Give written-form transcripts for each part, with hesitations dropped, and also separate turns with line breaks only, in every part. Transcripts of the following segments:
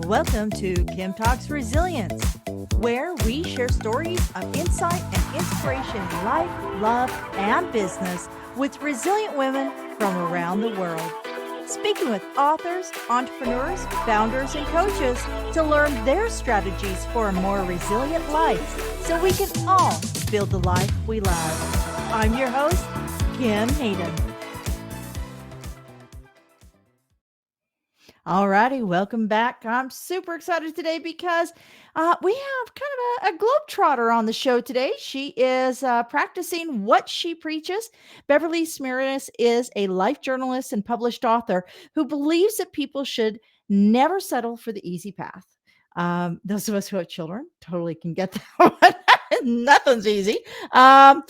Welcome to Kim Talks Resilience, where we share stories of insight and inspiration in life, love, and business with resilient women from around the world. Speaking with authors, entrepreneurs, founders, and coaches to learn their strategies for a more resilient life so we can all build the life we love. I'm your host, Kim Hayden. Alrighty, welcome back. I'm super excited today because we have kind of a globetrotter on the show today. She is practicing what she preaches. Beverly Smirnis is a life journalist and published author who believes that people should never settle for the easy path. Those of us who have children totally can get that one. Nothing's easy. But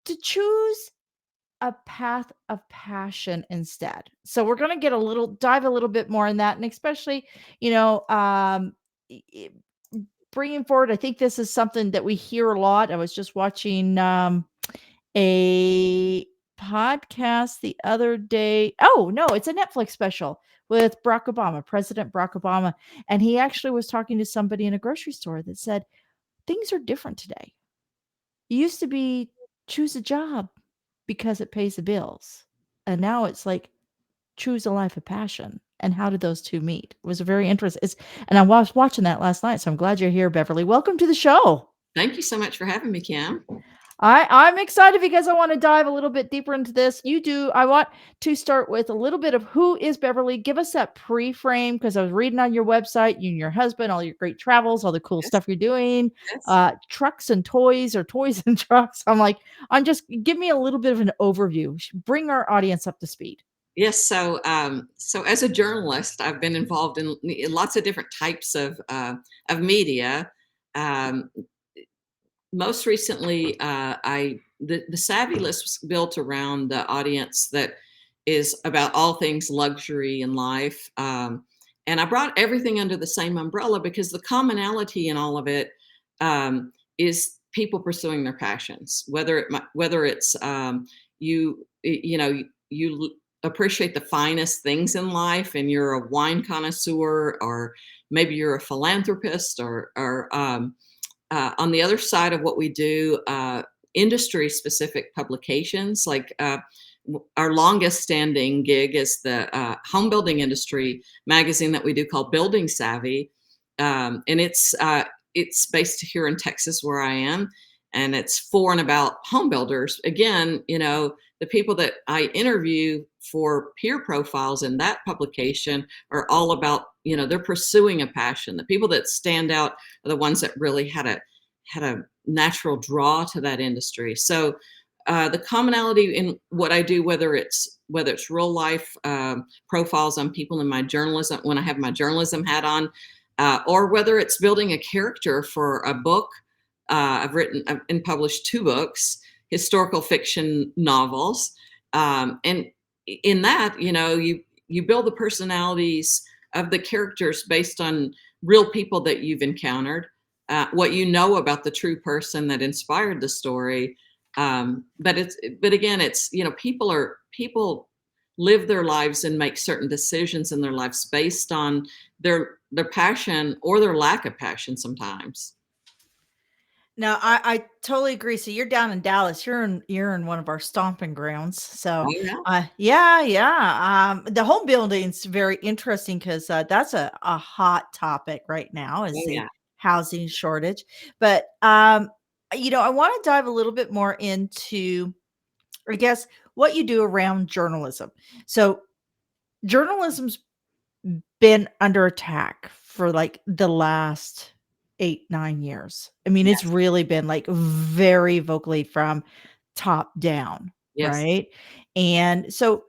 to choose a path of passion instead. So we're going to dive a little bit more in that. And especially, bringing forward, I think this is something that we hear a lot. I was just watching a podcast the other day. Oh, no, it's a Netflix special with President Barack Obama. And he actually was talking to somebody in a grocery store that said, things are different today. It used to be choose a job because it pays the bills. And now it's like choose a life of passion. And how did those two meet? It was a very interesting. And I was watching that last night, so I'm glad you're here, Beverly. Welcome to the show.
Thank you so much for having me, Kim.
I'm excited because I want to dive a little bit deeper into this. I want to start with a little bit of who is Beverly. Give us that pre-frame, because I was reading on your website, you and your husband, all your great travels, all the cool stuff you're doing, trucks and toys, or toys and trucks. Give me a little bit of an overview. Bring our audience up to speed.
Yes. So as a journalist, I've been involved in lots of different types of media. Most recently, the Savvy List was built around the audience that is about all things luxury in life. And I brought everything under the same umbrella because the commonality in all of it is people pursuing their passions, whether it's you appreciate the finest things in life and you're a wine connoisseur, or maybe you're a philanthropist, or on the other side of what we do, industry specific publications. Like our longest standing gig is the home building industry magazine that we do called Building Savvy. And it's based here in Texas where I am. And it's for and about home builders. Again, the people that I interview for peer profiles in that publication are all about, they're pursuing a passion. The people that stand out are the ones that really had a natural draw to that industry. So the commonality in what I do, whether it's real life profiles on people in my journalism, when I have my journalism hat on, or whether it's building a character for a book. I've written and published 2 books, historical fiction novels. And in that, you build the personalities of the characters based on real people that you've encountered, what you know about the true person that inspired the story. But again, it's, people live their lives and make certain decisions in their lives based on their passion or their lack of passion sometimes.
No, I totally agree. So you're down in Dallas. You're in one of our stomping grounds. So yeah. The home building's very interesting because that's a hot topic right now, is the housing shortage. But I want to dive a little bit more into, I guess, what you do around journalism. So journalism's been under attack for like the last 8-9 years. I mean, it's really been like very vocally from top down, right? And so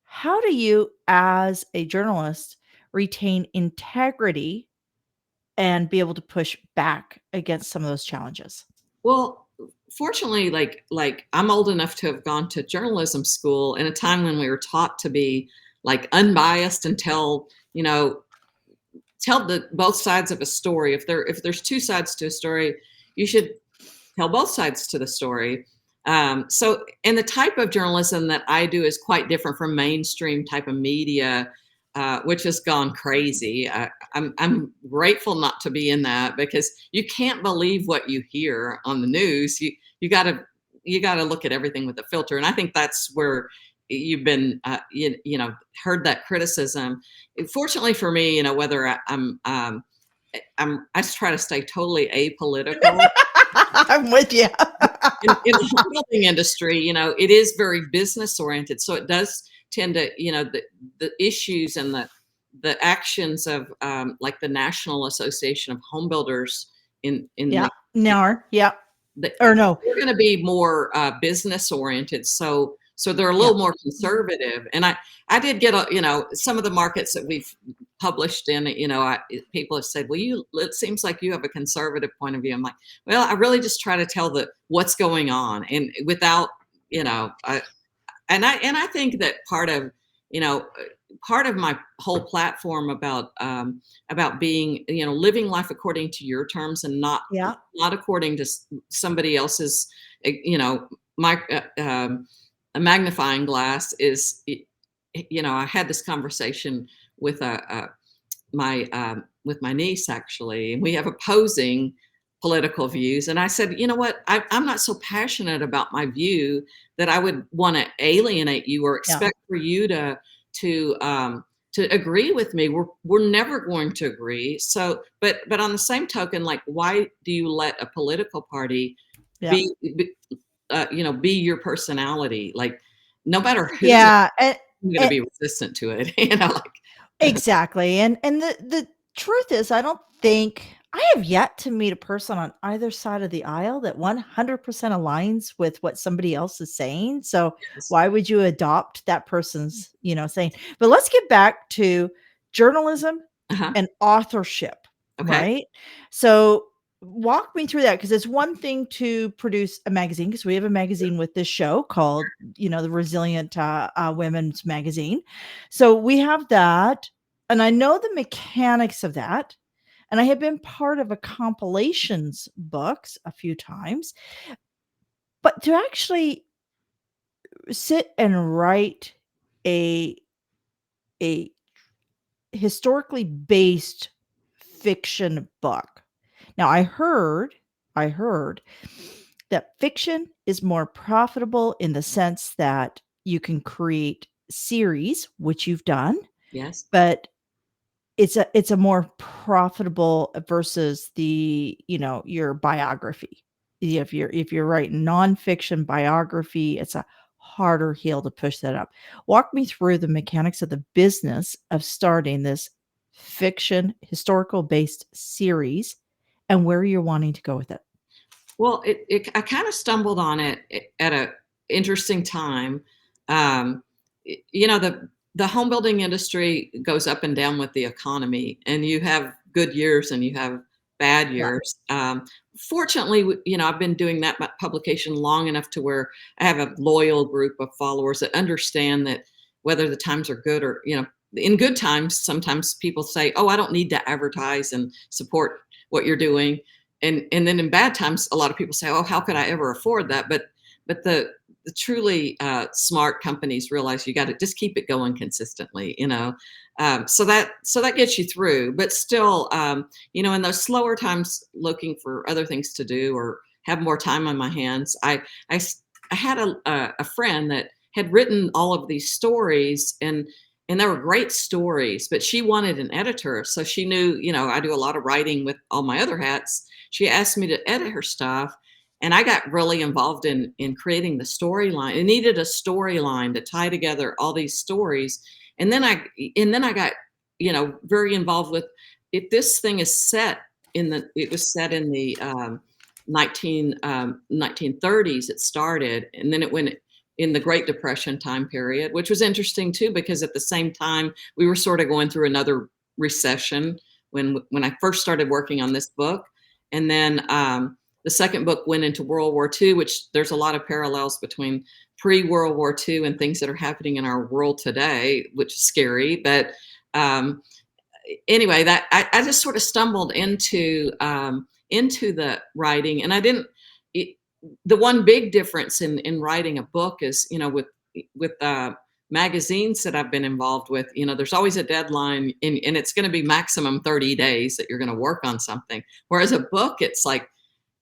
how do you, as a journalist, retain integrity and be able to push back against some of those challenges?
Well, fortunately, like I'm old enough to have gone to journalism school in a time when we were taught to be like unbiased and tell both sides of a story. If there's 2 sides to a story, you should tell both sides to the story. And the type of journalism that I do is quite different from mainstream type of media. which has gone crazy. I'm grateful not to be in that, because you can't believe what you hear on the news. You got to look at everything with a filter, and I think that's where you've been you know, heard that criticism. Fortunately for me, you know, whether I just try to stay totally apolitical.
I'm with you.
In the home building industry, you know, it is very business oriented, so it does tend to, you know, the issues and the actions of like the National Association of Home Builders in
Yeah. No. Yeah.
the,
Or no.
they're going to be more business oriented, so they're a
Yeah.
little more conservative. And I did get a, you know, some of the markets that we've published in, you know, people have said, well, it seems like you have a conservative point of view. I'm like, well, I really just try to tell the what's going on, and without, you know, and I think that part of, you know, part of my whole platform about being, you know, living life according to your terms, and
Yeah.
not according to somebody else's, you know, my a magnifying glass is, you know, I had this conversation with with my niece, actually, and we have opposing political views. And I said, you know what, I'm not so passionate about my view that I would want to alienate you or
Yeah.
expect for you to agree with me. We're never going to agree. So, but on the same token, like, why do you let a political party
Yeah.
be you know, be your personality? Like, no matter who's
Yeah.
going to
And
be resistant to it, you know, like.
exactly, and the truth is, I don't think I have yet to meet a person on either side of the aisle that 100% aligns with what somebody else is saying, so why would you adopt that person's, you know, saying? But let's get back to journalism
Uh-huh.
and authorship,
Okay.
right? So, walk me through that, because it's one thing to produce a magazine, because we have a magazine with this show called, you know, the Resilient, Women's Magazine. So we have that, and I know the mechanics of that, and I have been part of a compilations books a few times, but to actually sit and write a a historically based fiction book. Now I heard that fiction is more profitable in the sense that you can create series, which you've done,
Yes.
but it's a more profitable versus the, you know, your biography. If you're writing nonfiction biography, it's a harder hill to push that up. Walk me through the mechanics of the business of starting this fiction historical based series and where you're wanting to go with it.
Well, I kind of stumbled on it at a interesting time. You know, the home building industry goes up and down with the economy, and you have good years and you have bad
Yeah.
years. Fortunately, you know, I've been doing that publication long enough to where I have a loyal group of followers that understand that whether the times are good or, you know, in good times, sometimes people say, "Oh, I don't need to advertise and support what you're doing." And then in bad times, a lot of people say, "Oh, how could I ever afford that?" But the truly smart companies realize you got to just keep it going consistently, you know. So that gets you through. But still, you know, in those slower times, looking for other things to do or have more time on my hands, I had a friend that had written all of these stories, and they were great stories, but she wanted an editor. So she knew, you know, I do a lot of writing with all my other hats. She asked me to edit her stuff, and I got really involved in creating the storyline. It needed a storyline to tie together all these stories. And then I got, you know, very involved with, if this thing is set in the, it was set in the 1930s, it started, and then it went in the Great Depression time period, which was interesting too, because at the same time we were sort of going through another recession when I first started working on this book. And then the second book went into World War II, which there's a lot of parallels between pre-World War II and things that are happening in our world today, which is scary. But anyway, that I just sort of stumbled into the writing, and I didn't. It, the one big difference in writing a book is, you know, with magazines that I've been involved with, there's always a deadline, and it's going to be maximum 30 days that you're going to work on something. Whereas a book, it's like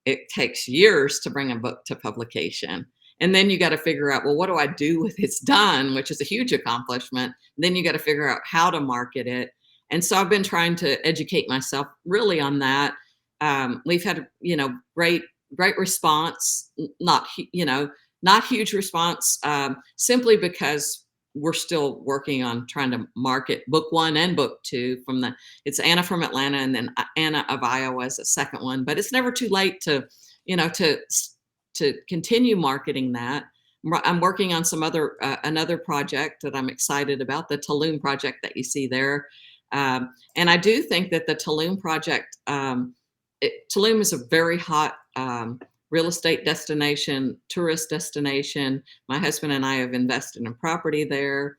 it takes years to bring a book to publication. And then you got to figure out, well, what do I do with it's done, which is a huge accomplishment. Then you got to figure out how to market it. And so I've been trying to educate myself really on that. We've had, great response, not huge response, simply because we're still working on trying to market book one and book two it's Anna from Atlanta, and then Anna of Iowa is the second one. But it's never too late to, you know, to continue marketing that. I'm working on another project that I'm excited about, the Tulum project that you see there. And I do think that the Tulum project, Tulum is a very hot real estate destination, tourist destination. My husband and I have invested in property there.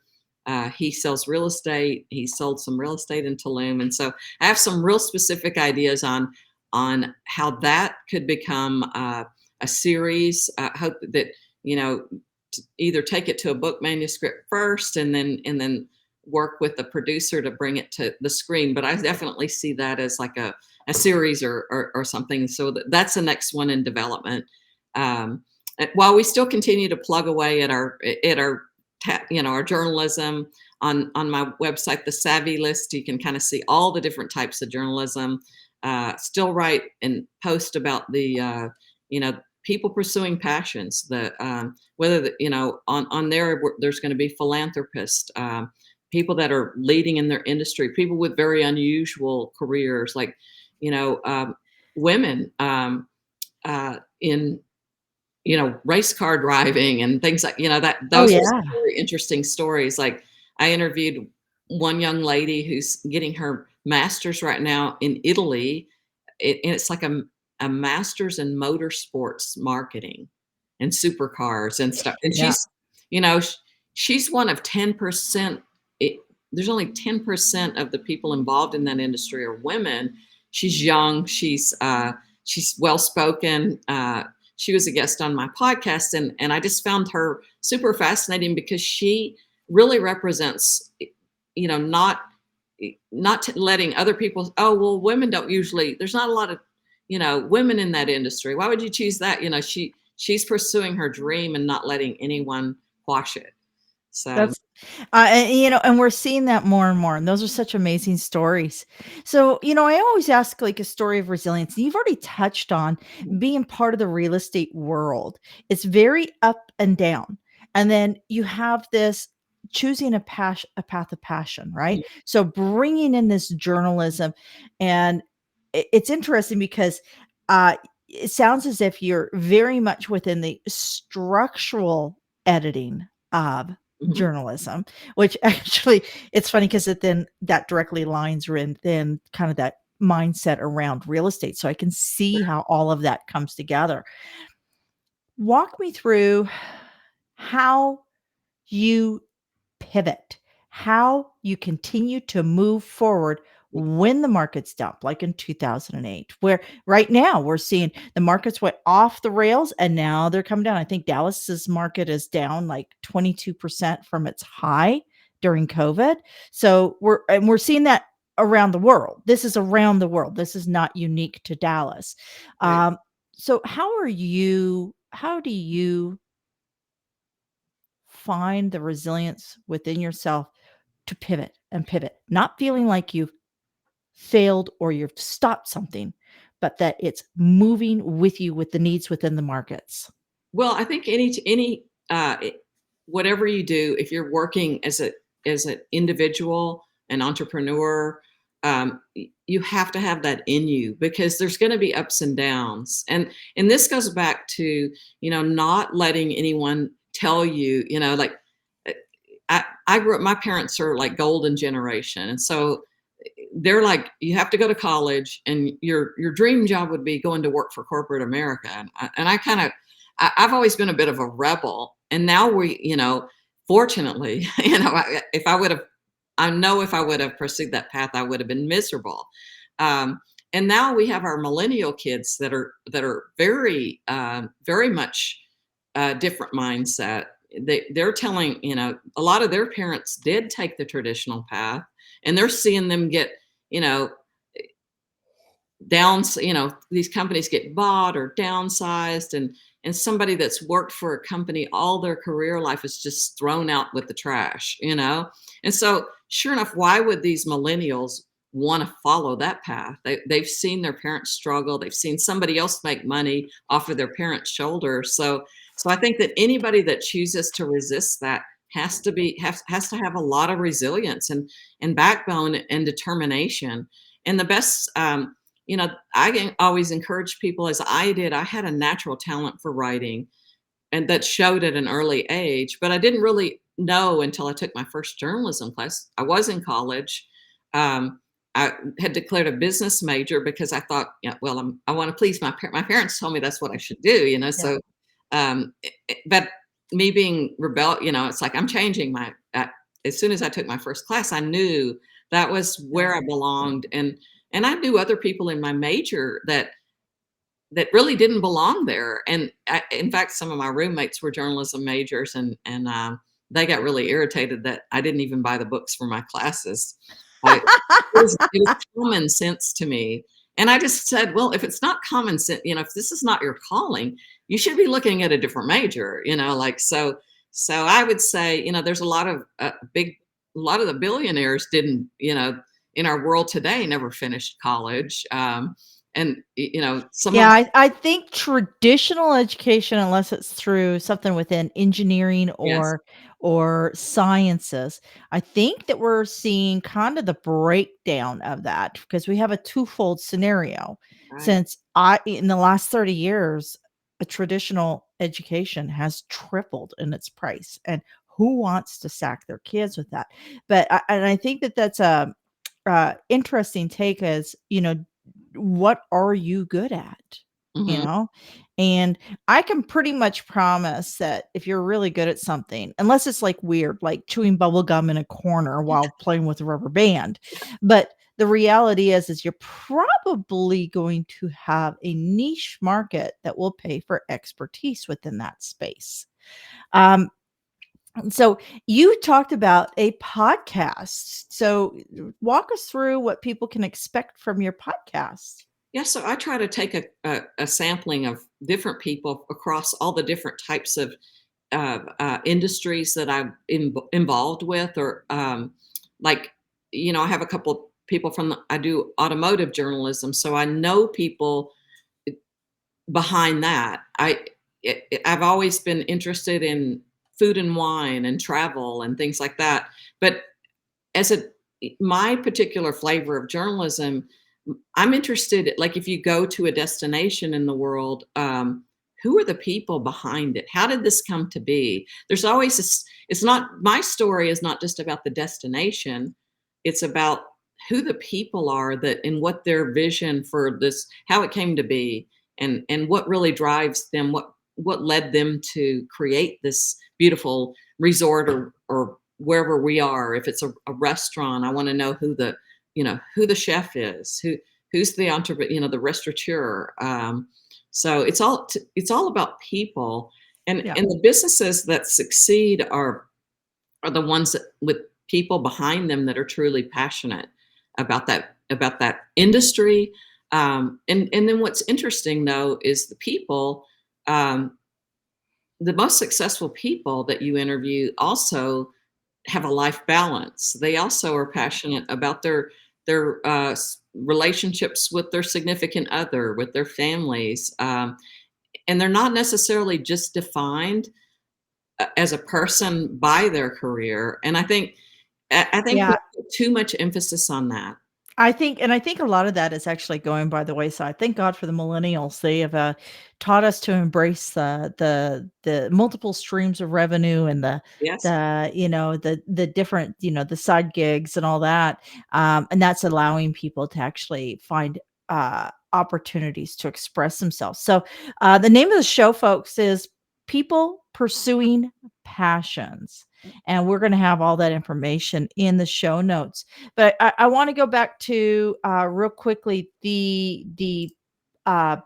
He sells real estate. He sold some real estate in Tulum, and so I have some real specific ideas on how that could become a series. I hope that either take it to a book manuscript first, and then work with the producer to bring it to the screen. But I definitely see that as like a series or something. So that's the next one in development. While we still continue to plug away at our journalism on my website, the Savvy List, you can kind of see all the different types of journalism. Still write and post about the people pursuing passions. On there, there's going to be philanthropists, people that are leading in their industry, people with very unusual careers, like women in race car driving and things like that.
Oh,
Those are
yeah.
very interesting stories. Like I interviewed one young lady who's getting her master's right now in Italy, and it's like a master's in motorsports marketing and supercars and stuff. And
Yeah.
she's one of 10%. There's only 10% of the people involved in that industry are women. She's young. She's well spoken. She was a guest on my podcast, and I just found her super fascinating because she really represents, not letting other people. Oh well, women don't usually. There's not a lot of women in that industry. Why would you choose that? She's pursuing her dream and not letting anyone quash it. So
That's and we're seeing that more and more, and those are such amazing stories. So, I always ask like a story of resilience, and you've already touched on being part of the real estate world. It's very up and down. And then you have this choosing a path of passion, right? So bringing in this journalism, and it's interesting because it sounds as if you're very much within the structural editing of
mhm.
journalism, which actually it's funny because then that directly lines then kind of that mindset around real estate. So I can see how all of that comes together. Walk me through how you pivot, how you continue to move forward when the markets dump, like in 2008, where right now we're seeing the markets went off the rails and now they're coming down. I think Dallas's market is down like 22% from its high during COVID. So we're seeing that around the world. This is around the world. This is not unique to Dallas.
Right.
So how do you find the resilience within yourself to pivot, not feeling like you've failed or you've stopped something, but that it's moving with you with the needs within the markets?
Well, I think whatever you do, if you're working as an individual, an entrepreneur, you have to have that in you because there's going to be ups and downs, and this goes back to not letting anyone tell you like uh, I grew up. My parents are like golden generation, and so they're like, you have to go to college, and your dream job would be going to work for corporate America. And I kind of, I've always been a bit of a rebel, and now fortunately, if I would have, I know if I would have pursued that path, I would have been miserable. And now we have our millennial kids that are very, very much different mindset. they're telling, a lot of their parents did take the traditional path, and they're seeing them get, you know, these companies get bought or downsized, and somebody that's worked for a company all their career life is just thrown out with the trash. And so sure enough, why would these millennials want to follow that path? They've seen their parents struggle, they've seen somebody else make money off of their parents' shoulders. So I think that anybody that chooses to resist that has to have a lot of resilience and backbone and determination. And the best I can always encourage people, as I did. I had a natural talent for writing, and that showed at an early age, but I didn't really know until I took my first journalism class. I was in college. Um, I had declared a business major because I thought, well, I want to please my parents told me that's what I should do.
Yeah.
So, but me being rebel, it's like I'm changing as soon as I took my first class, I knew that was
Yeah.
where I belonged. And I knew other people in my major that really didn't belong there. And in fact, some of my roommates were journalism majors, and they got really irritated that I didn't even buy the books for my classes. It was common sense to me, and I just said, well, if it's not common sense, if this is not your calling, you should be looking at a different major. Like so. So I would say, there's a lot of a lot of the billionaires didn't, in our world today, never finished college. And some of
Yeah, I think traditional education, unless it's through something within engineering
yes,
or sciences, I think that we're seeing kind of the breakdown of that because we have a twofold scenario.
right.
Since I in the last 30 years, a traditional education has tripled in its price, and who wants to sack their kids with that? And I think that that's a interesting take as, what are you good at? You
Mhm.
know? And I can pretty much promise that if you're really good at something, unless it's like weird, like chewing bubble gum in a corner while playing with a rubber band, but the reality is you're probably going to have a niche market that will pay for expertise within that space. Um, so you talked about a podcast. So walk us through what people can expect from your podcast.
Yeah, so I try to take a sampling of different people across all the different types of industries that I'm involved with, or like, I have a couple people I do automotive journalism, so I know people behind that. I've always been interested in food and wine and travel and things like that. But as a my particular flavor of journalism, I'm interested, like, if you go to a destination in the world, who are the people behind it? How did this come to be? There's always this, it's not, my story is not just about the destination. It's about who the people are, that and what their vision for this, how it came to be, and what really drives them, what led them to create this beautiful resort, or wherever we are. If it's a restaurant, I want to know who the chef is, who's the entrepreneur, the restaurateur. So it's all about people,
Yeah.
and the businesses that succeed are the ones with people behind them that are truly passionate about that industry. And then what's interesting, though, is the people. The most successful people that you interview also have a life balance. They also are passionate about their relationships with their significant other, with their families, and they're not necessarily just defined as a person by their career. And I think we
Yeah.
put too much emphasis on that.
I think a lot of that is actually going by the wayside. Thank God for the millennials. They have taught us to embrace the multiple streams of revenue and
Yes.
the different, the side gigs and all that. And that's allowing people to actually find opportunities to express themselves. So the name of the show, folks, is People Pursuing Passions. And we're going to have all that information in the show notes. But I want to go back to real quickly the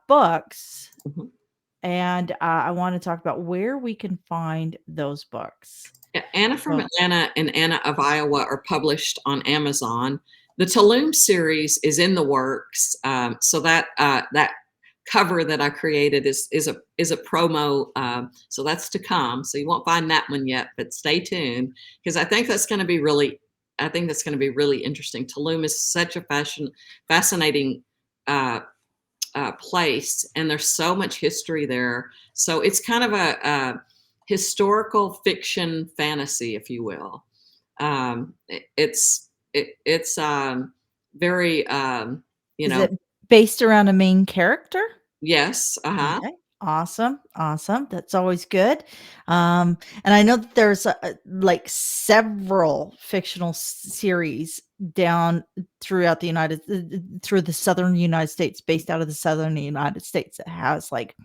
books.
Mhm.
and I want to talk about where we can find those books.
Anna from
So,
Atlanta and Anna of Iowa are published on Amazon. The Tulum series is in the works, so that cover that I created is a promo, so that's to come. So you won't find that one yet, but stay tuned because I think that's going to be really interesting. Tulum is such a fascinating uh, place, and there's so much history there. So it's kind of a historical fiction fantasy, if you will. It's very you
is
know
it based around a main character?
yes,
Okay. Awesome, awesome. That's always good. And I know that there's, like, several fictional series down throughout the through the Southern United States, based out of the Southern United States that has, like,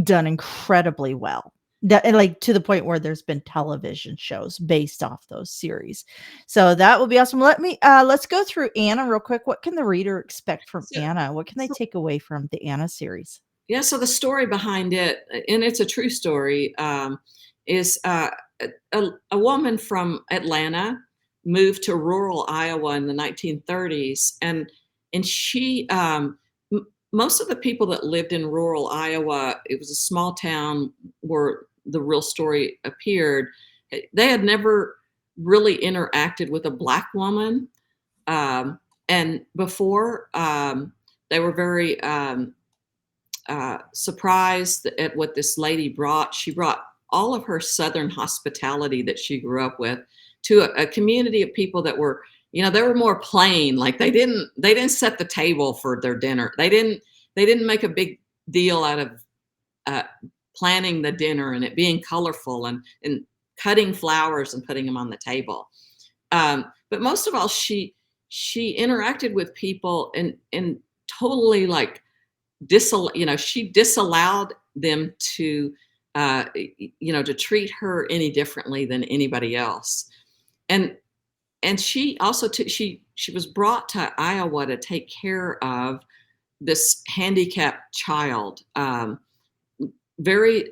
done incredibly well. That and, like, to the point where there's been television shows based off those series. So that would be awesome. Let's go through Anna real quick. What can the reader expect from
so,
Anna? What can they
so
take away from the Anna series?
yeah, so the story behind it, and it's a true story, is a woman from Atlanta moved to rural Iowa in the 1930s, and she most of the people that lived in rural Iowa, it was a small town where the real story appeared. They had never really interacted with a black woman, um, and before they were very surprised at what this lady brought. She brought all of her Southern hospitality that she grew up with to a community of people that were, they were more plain. Like they didn't set the table for their dinner. They didn't make a big deal out of uh, planning the dinner and it being colorful and cutting flowers and putting them on the table. But most of all, she interacted with people and totally like she disallowed them to to treat her any differently than anybody else. And and she also she was brought to Iowa to take care of this handicapped child, very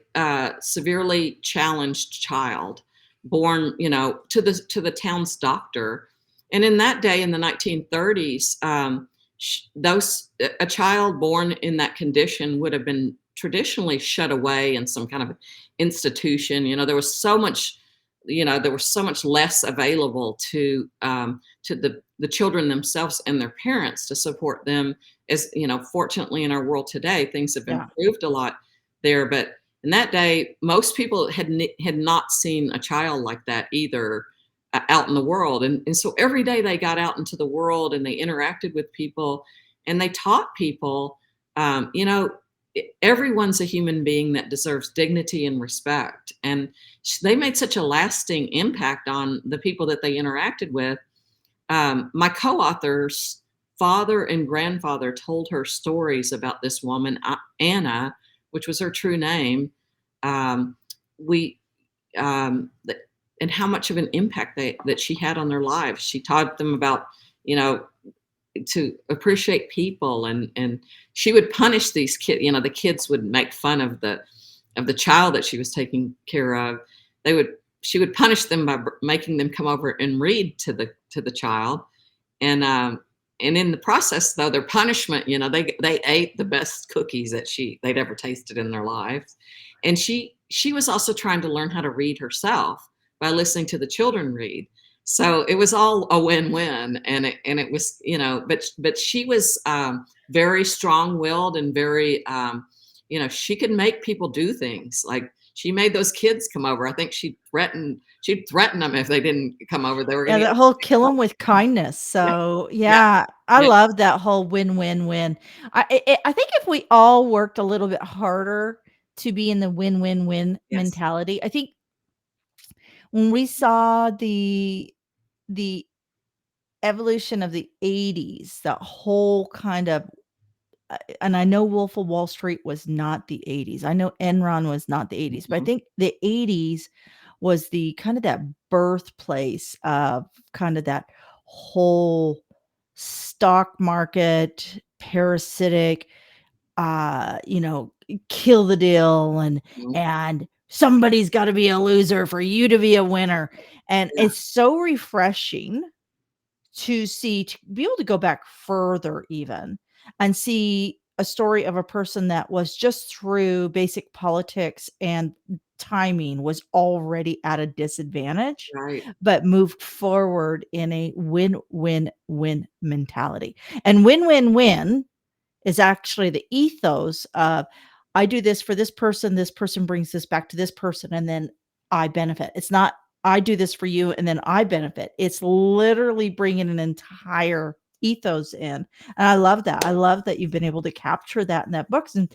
severely challenged child, born to the town's doctor. And in that day, in the 1930s, those a child born in that condition would have been traditionally shut away in some kind of institution. There was so much less available to the children themselves and their parents to support them. As fortunately in our world today, things have
Yeah.
improved a lot there. But in that day, most people had not seen a child like that either, out in the world. And so every day they got out into the world and they interacted with people and they taught people, everyone's a human being that deserves dignity and respect. And they made such a lasting impact on the people that they interacted with. My co-author's father and grandfather told her stories about this woman, Anna, which was her true name. Um, we th- and how much of an impact that she had on their lives. She taught them about, you know, to appreciate people, and she would punish these kids. The kids would make fun of the child that she was taking care of. She would punish them by making them come over and read to the child. And in the process, though, their punishment, they ate the best cookies that they'd ever tasted in their lives. And she was also trying to learn how to read herself by listening to the children read. So it was all a win-win. And it was, but she was very strong-willed and very, she could make people do things. Like she made those kids come over. I think she'd threaten them if they didn't come over. They were going
Yeah,
to
that whole kill 'em with kindness. So,
yeah,
yeah, I
yeah,
love that whole win-win-win. I think if we all worked a little bit harder to be in the win-win-win
yes,
mentality, I think when we saw the evolution of the '80s, that whole kind of and I know Wolf of Wall Street was not the '80s. I know Enron was not the '80s, but I
mhm,
think the '80s was the kind of that birthplace of kind of that whole stock market parasitic you know, kill the deal
Mhm.
and somebody's got to be a loser for you to be a winner. And
Yeah,
it's so refreshing to be able to go back further even and see a story of a person that was just through basic politics and timing was already at a disadvantage,
right,
but moved forward in a win-win-win mentality. And win-win-win is actually the ethos of I do this person brings this back to this person, and then I benefit. It's not I do this for you and then I benefit. It's literally bringing an entire ethos in. And I love that. I love that you've been able to capture that in that books and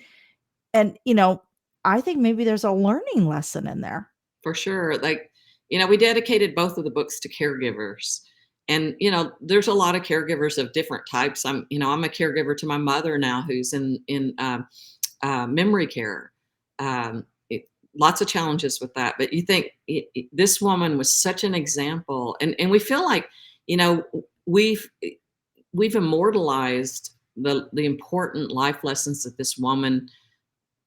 I think maybe there's a learning lesson in there.
for sure. Like, we dedicated both of the books to caregivers. And, there's a lot of caregivers of different types. I'm a caregiver to my mother now who's in memory care. Lots of challenges with that. But you think this woman was such an example. And we feel like, you know, we've, we've immortalized the important life lessons that this woman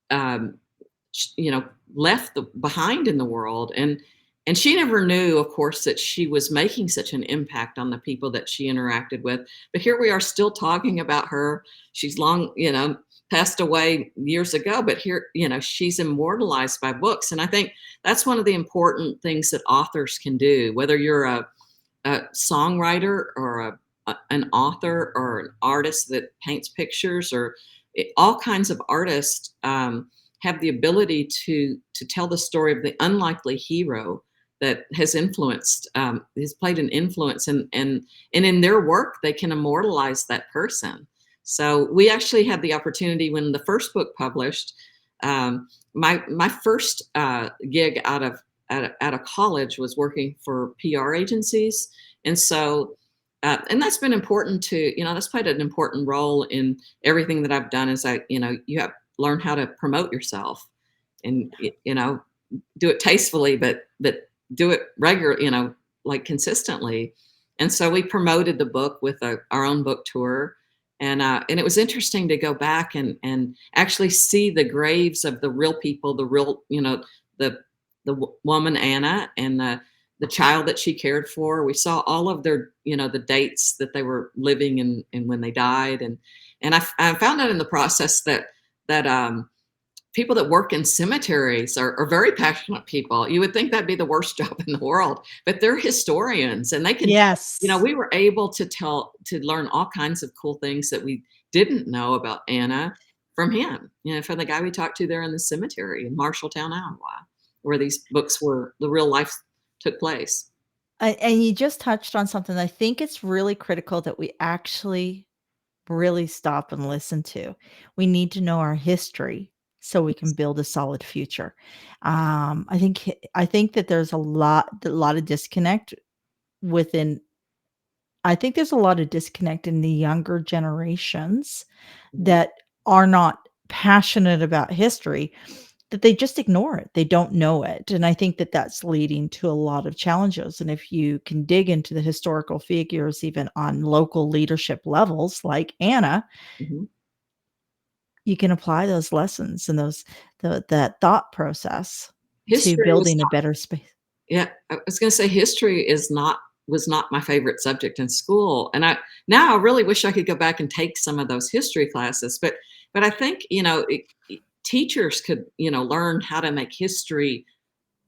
um, you know left behind in the world. And she never knew, of course, that she was making such an impact on the people that she interacted with. But here we are still talking about her. She's long, passed away years ago, but here, she's immortalized by books. And I think that's one of the important things that authors can do, whether you're a songwriter or an author or an artist that paints pictures or all kinds of artists have the ability to tell the story of the unlikely hero that has played an influence, and in their work they can immortalize that person. So we actually had the opportunity when the first book published. My first gig out of college was working for PR agencies, and so and that's been important to that's played an important role in everything that I've done. Is you have learn how to promote yourself, and do it tastefully, but do it regular, like consistently. And so we promoted the book with our own book tour, and it was interesting to go back and actually see the graves of the real people, the real, the woman Anna and the child that she cared for. We saw all of their, the dates that they were living and when they died, and I found out in the process that people that work in cemeteries are very passionate people. You would think that'd be the worst job in the world, but they're historians, and they can.
Yes.
We were able to learn all kinds of cool things that we didn't know about Anna from him. From the guy we talked to there in the cemetery in Marshalltown, Iowa, where these books were the real life took place.
And you just touched on something. I think it's really critical that we actually really stop and listen to. We need to know our history so we can build a solid future. I think that there's a lot of disconnect within. I think there's a lot of disconnect in the younger generations
Mhm.
that are not passionate about history, that they just ignore it. They don't know it. And I think that that's leading to a lot of challenges. And if you can dig into the historical figures, even on local leadership levels, like Anna,
Mhm.
you can apply those lessons and that thought process to
History was
building a better space.
Yeah, I was gonna say history is not was not my favorite subject in school, and I really wish I could go back and take some of those history classes, but I think, teachers could, learn how to make history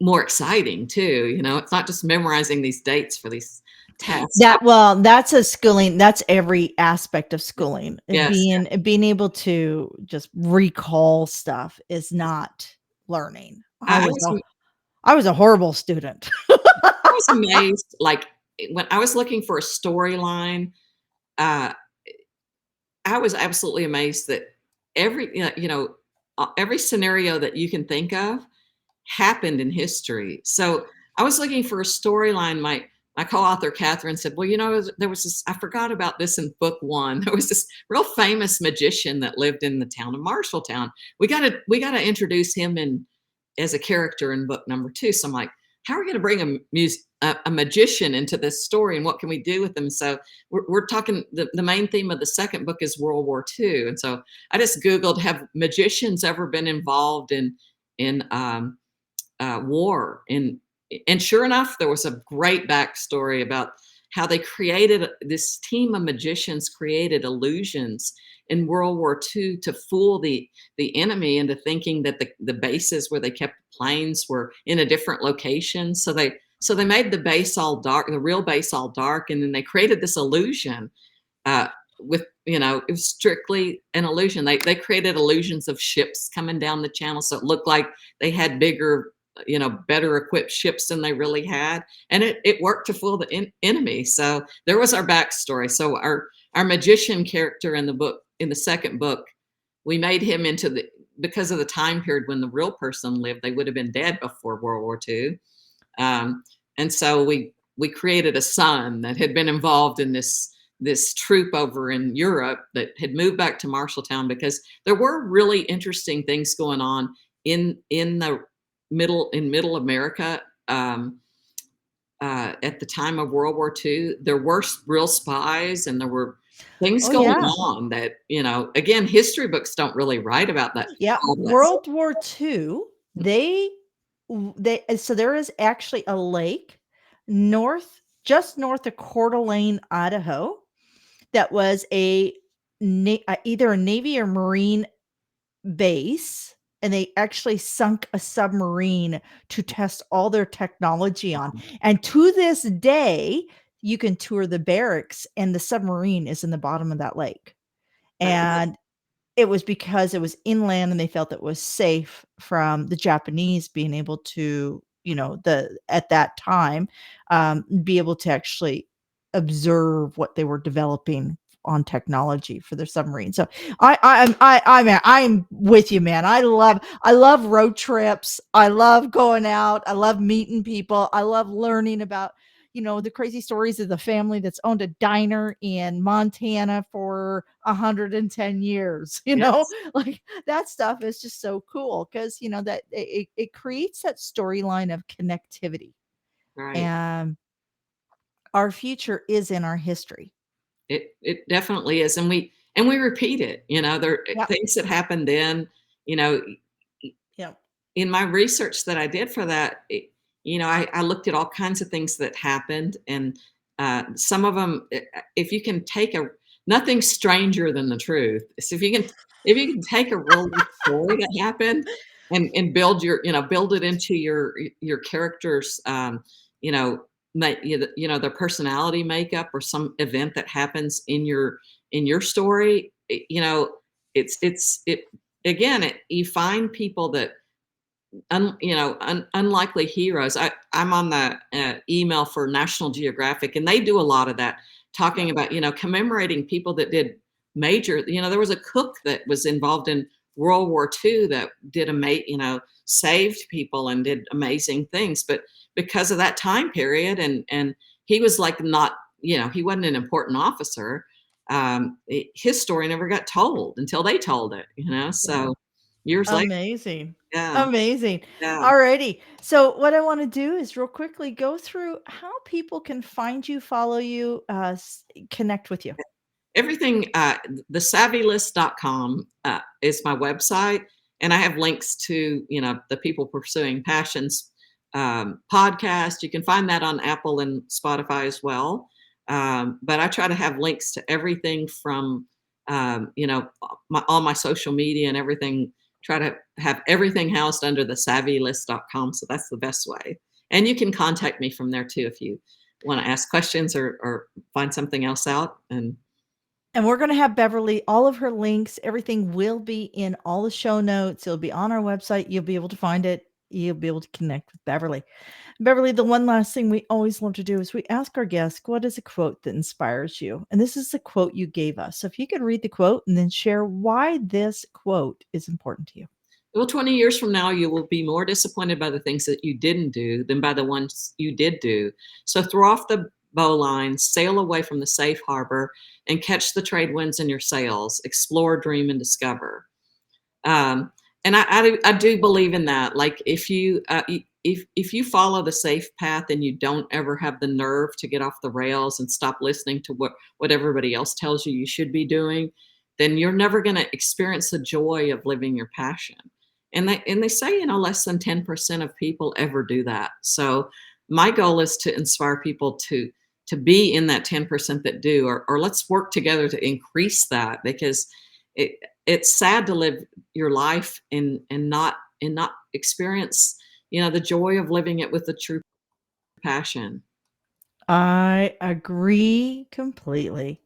more exciting too. It's not just memorizing these dates for these tests.
That's a schooling, that's every aspect of schooling.
Yes,
Being able to just recall stuff is not learning.
I was
I was a horrible student.
I was amazed, like, when I was looking for a storyline, uh I was absolutely amazed that every scenario that you can think of happened in history. So I was looking for a storyline. My co-author Catherine said, "Well, there was this. I forgot about this in book one. There was this real famous magician that lived in the town of Marshalltown. We got to introduce him in as a character in book number two." So I'm like, "How are we going to bring a a magician into this story, and what can we do with them? So we're talking, the main theme of the second book is World War II. And so I just Googled, have magicians ever been involved in war? And sure enough, there was a great backstory about how they created, this team of magicians created illusions in World War II to fool the enemy into thinking that the bases where they kept planes were in a different location. So they made the base all dark, the real base all dark, and then they created this illusion, uh, with, it was strictly an illusion. They created illusions of ships coming down the channel, so it looked like they had bigger, better equipped ships than they really had, and it worked to fool the enemy. So there was our backstory. So our magician character in the book, in the second book, we made him into the, because of the time period when the real person lived, they would have been dead before World War II. And so we created a son that had been involved in this troop over in Europe that had moved back to Marshalltown because there were really interesting things going on in the middle America, at the time of World War II. There were real spies, and there were things
Oh,
going
yeah.
on that, again, history books don't really write about that.
Yeah,
All that stuff.
World War II, so there is actually a lake just north of Coeur d'Alene, Idaho, that was either a Navy or Marine base, and they actually sunk a submarine to test all their technology on. And to this day, you can tour the barracks, and the submarine is in the bottom of that lake. And it was because it was inland, and they felt it was safe from the Japanese being able to, at that time, be able to actually observe what they were developing on technology for their submarine. So I'm with you, man. I love road trips. I love going out. I love meeting people. I love learning about, the crazy stories of the family that's owned a diner in Montana for 110 years,
Yes,
like that stuff is just so cool because, that it creates that storyline of connectivity.
right.
And our future is in our history.
It definitely is, and we repeat it. There are
Yep.
things that happened then. You know,
Yep.
in my research that I did for that, I looked at all kinds of things that happened, and some of them, if you can take a, nothing stranger than the truth. So if you can take a real life story that happened, and build build it into your characters, you know, their personality makeup, or some event that happens in your story, it again, you find people that unlikely heroes. I'm on the email for National Geographic, and they do a lot of that, talking
Yep.
about commemorating people that did major. There was a cook that was involved in World War II that did saved people and did amazing things, but because of that time period, and he was like, not, he wasn't an important officer. His story never got told until they told it.
Yeah.
So years later.
Amazing.
Yeah.
Amazing.
Yeah.
Alrighty. So what I want to do is real quickly go through how people can find you, follow you, connect with you.
Everything, thesavvylist.com is my website, and I have links to, the People Pursuing Passions podcast. You can find that on Apple and Spotify as well. But I try to have links to everything from, all my social media and everything. Try to have everything housed under thesavvylist.com. So that's the best way. And you can contact me from there too if you want to ask questions, or find something else out.
And we're going to have Beverly, all of her links, everything will be in all the show notes. It'll be on our website. You'll be able to find it. You'll be able to connect with Beverly. Beverly, the one last thing we always love to do is we ask our guests, what is a quote that inspires you? And this is the quote you gave us. So if you could read the quote and then share why this quote is important to you.
Well, 20 years from now, you will be more disappointed by the things that you didn't do than by the ones you did do. So throw off the bowline, sail away from the safe harbor, and catch the trade winds in your sails. Explore, dream, and discover. Um, and I do believe in that. Like, if if you follow the safe path and you don't ever have the nerve to get off the rails and stop listening to what everybody else tells you should be doing, then you're never going to experience the joy of living your passion. And they say, less than 10% of people ever do that. So my goal is to inspire people to be in that 10% that do, or let's work together to increase that, because it it's sad to live your life and not experience, the joy of living it with a true passion.
I agree completely.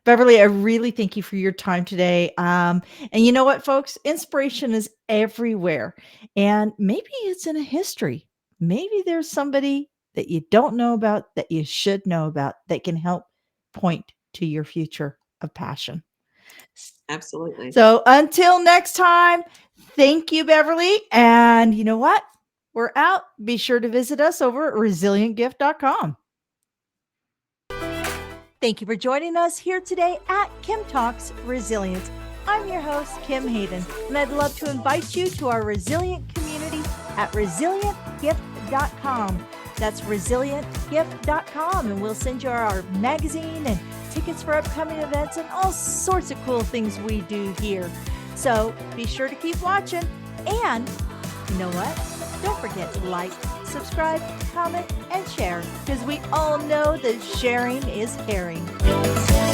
Beverly, I really thank you for your time today. And you know what, folks? Inspiration is everywhere. And maybe it's in a history. Maybe there's somebody that you don't know about that you should know about that can help point to your future of passion.
Absolutely.
So until next time, thank you, Beverly. And you know what? We're out. Be sure to visit us over at resilientgift.com. Thank you for joining us here today at Kim Talks Resilience. I'm your host, Kim Hayden, and I'd love to invite you to our resilient community at resilientgift.com. That's resilientgift.com, and we'll send you our magazine and tickets for upcoming events and all sorts of cool things we do here. So be sure to keep watching, and you know what? Don't forget to like, subscribe, comment, and share, because we all know that sharing is caring.